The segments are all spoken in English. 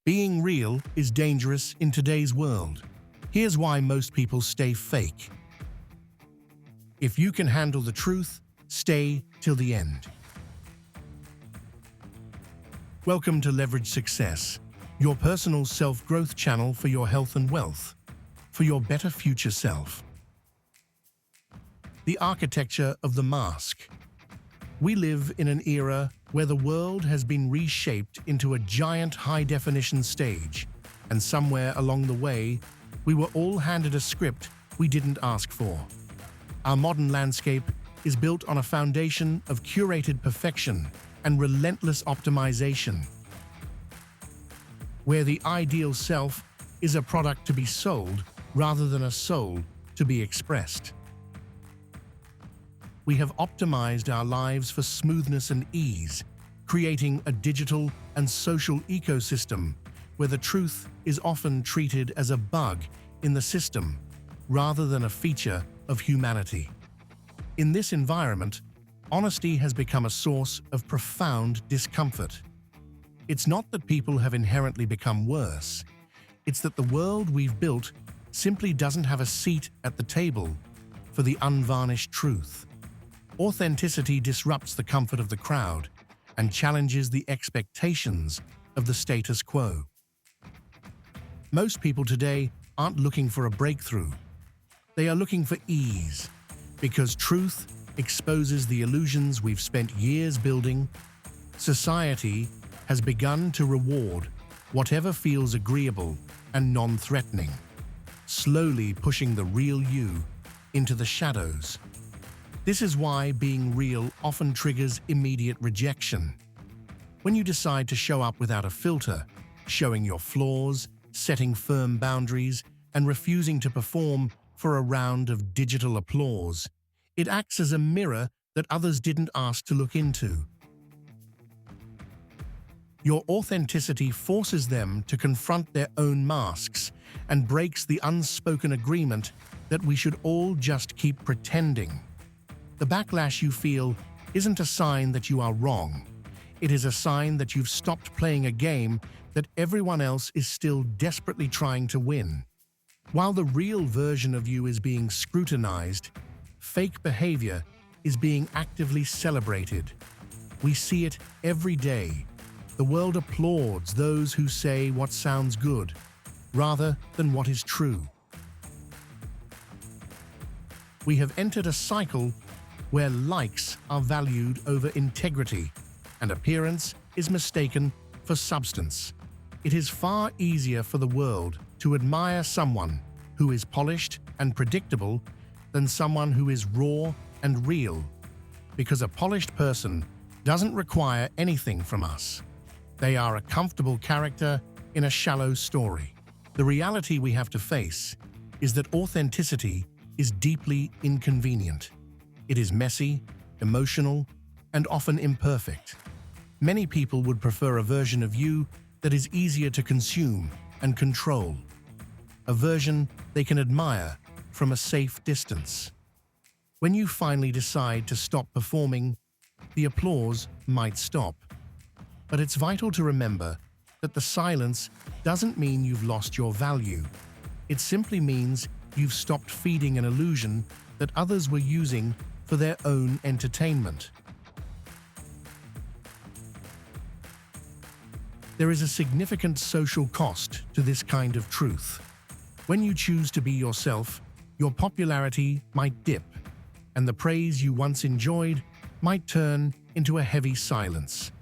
Being real is dangerous in today's world. Here's why most people stay fake. If you can handle the truth, stay till the end. Welcome to Leverage Success, your personal self-growth channel for your health and wealth, for your better future self. The architecture of the mask. We live in an era where the world has been reshaped into a giant high-definition stage, and somewhere along the way, we were all handed a script we didn't ask for. Our modern landscape is built on a foundation of curated perfection and relentless optimization, where the ideal self is a product to be sold rather than a soul to be expressed. We have optimized our lives for smoothness and ease, creating a digital and social ecosystem where the truth is often treated as a bug in the system rather than a feature of humanity. In this environment, honesty has become a source of profound discomfort. It's not that people have inherently become worse, it's that the world we've built simply doesn't have a seat at the table for the unvarnished truth. Authenticity disrupts the comfort of the crowd and challenges the expectations of the status quo. Most people today aren't looking for a breakthrough. They are looking for ease, because truth exposes the illusions we've spent years building. Society has begun to reward whatever feels agreeable and non-threatening, slowly pushing the real you into the shadows. This is why being real often triggers immediate rejection. When you decide to show up without a filter, showing your flaws, setting firm boundaries, and refusing to perform for a round of digital applause, it acts as a mirror that others didn't ask to look into. Your authenticity forces them to confront their own masks and breaks the unspoken agreement that we should all just keep pretending. The backlash you feel isn't a sign that you are wrong. It is a sign that you've stopped playing a game that everyone else is still desperately trying to win. While the real version of you is being scrutinized, fake behavior is being actively celebrated. We see it every day. The world applauds those who say what sounds good, rather than what is true. We have entered a cycle where likes are valued over integrity and appearance is mistaken for substance. It is far easier for the world to admire someone who is polished and predictable than someone who is raw and real, because a polished person doesn't require anything from us. They are a comfortable character in a shallow story. The reality we have to face is that authenticity is deeply inconvenient. It is messy, emotional, and often imperfect. Many people would prefer a version of you that is easier to consume and control, a version they can admire from a safe distance. When you finally decide to stop performing, the applause might stop. But it's vital to remember that the silence doesn't mean you've lost your value. It simply means you've stopped feeding an illusion that others were using for their own entertainment. There is a significant social cost to this kind of truth. When you choose to be yourself, your popularity might dip, and the praise you once enjoyed might turn into a heavy silence.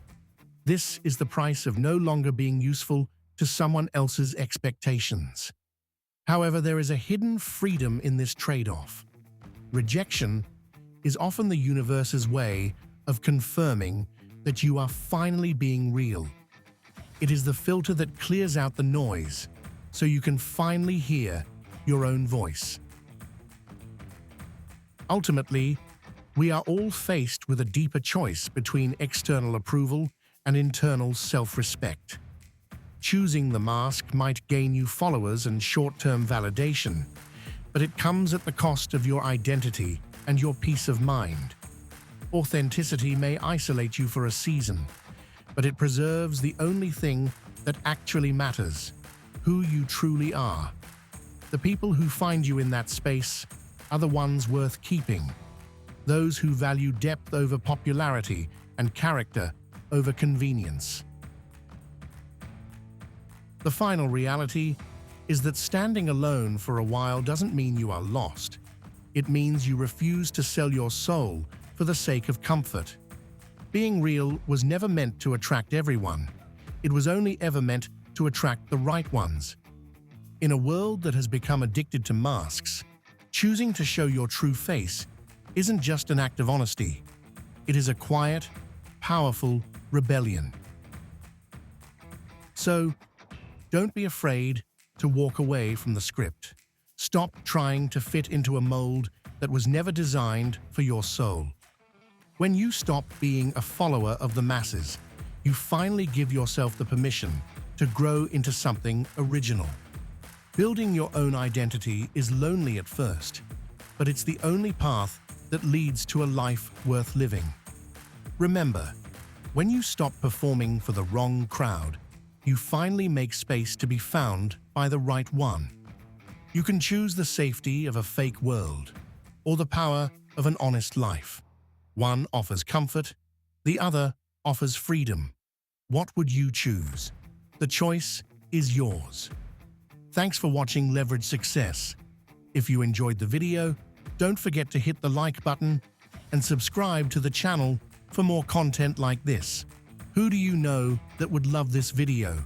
This is the price of no longer being useful to someone else's expectations. However, there is a hidden freedom in this trade-off. Rejection is often the universe's way of confirming that you are finally being real. It is the filter that clears out the noise, so you can finally hear your own voice. Ultimately, we are all faced with a deeper choice between external approval and internal self-respect. Choosing the mask might gain you followers and short-term validation, but it comes at the cost of your identity and your peace of mind. Authenticity may isolate you for a season, but it preserves the only thing that actually matters, who you truly are. The people who find you in that space are the ones worth keeping, those who value depth over popularity and character over convenience. The final reality is that standing alone for a while doesn't mean you are lost. It means you refuse to sell your soul for the sake of comfort. Being real was never meant to attract everyone. It was only ever meant to attract the right ones. In a world that has become addicted to masks, choosing to show your true face isn't just an act of honesty. It is a quiet, powerful rebellion. So, don't be afraid to walk away from the script. Stop trying to fit into a mold that was never designed for your soul. When you stop being a follower of the masses, you finally give yourself the permission to grow into something original. Building your own identity is lonely at first, but it's the only path that leads to a life worth living. Remember, when you stop performing for the wrong crowd, you finally make space to be found by the right one. You can choose the safety of a fake world or the power of an honest life. One offers comfort, the other offers freedom. What would you choose? The choice is yours. Thanks for watching Leverage Success. If you enjoyed the video, don't forget to hit the like button and subscribe to the channel for more content like this. Who do you know that would love this video?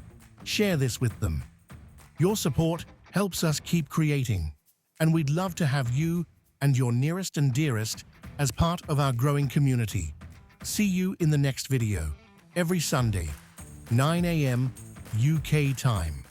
Share this with them. Your support helps us keep creating, and we'd love to have you and your nearest and dearest as part of our growing community. See you in the next video, every Sunday, 9 a.m. UK time.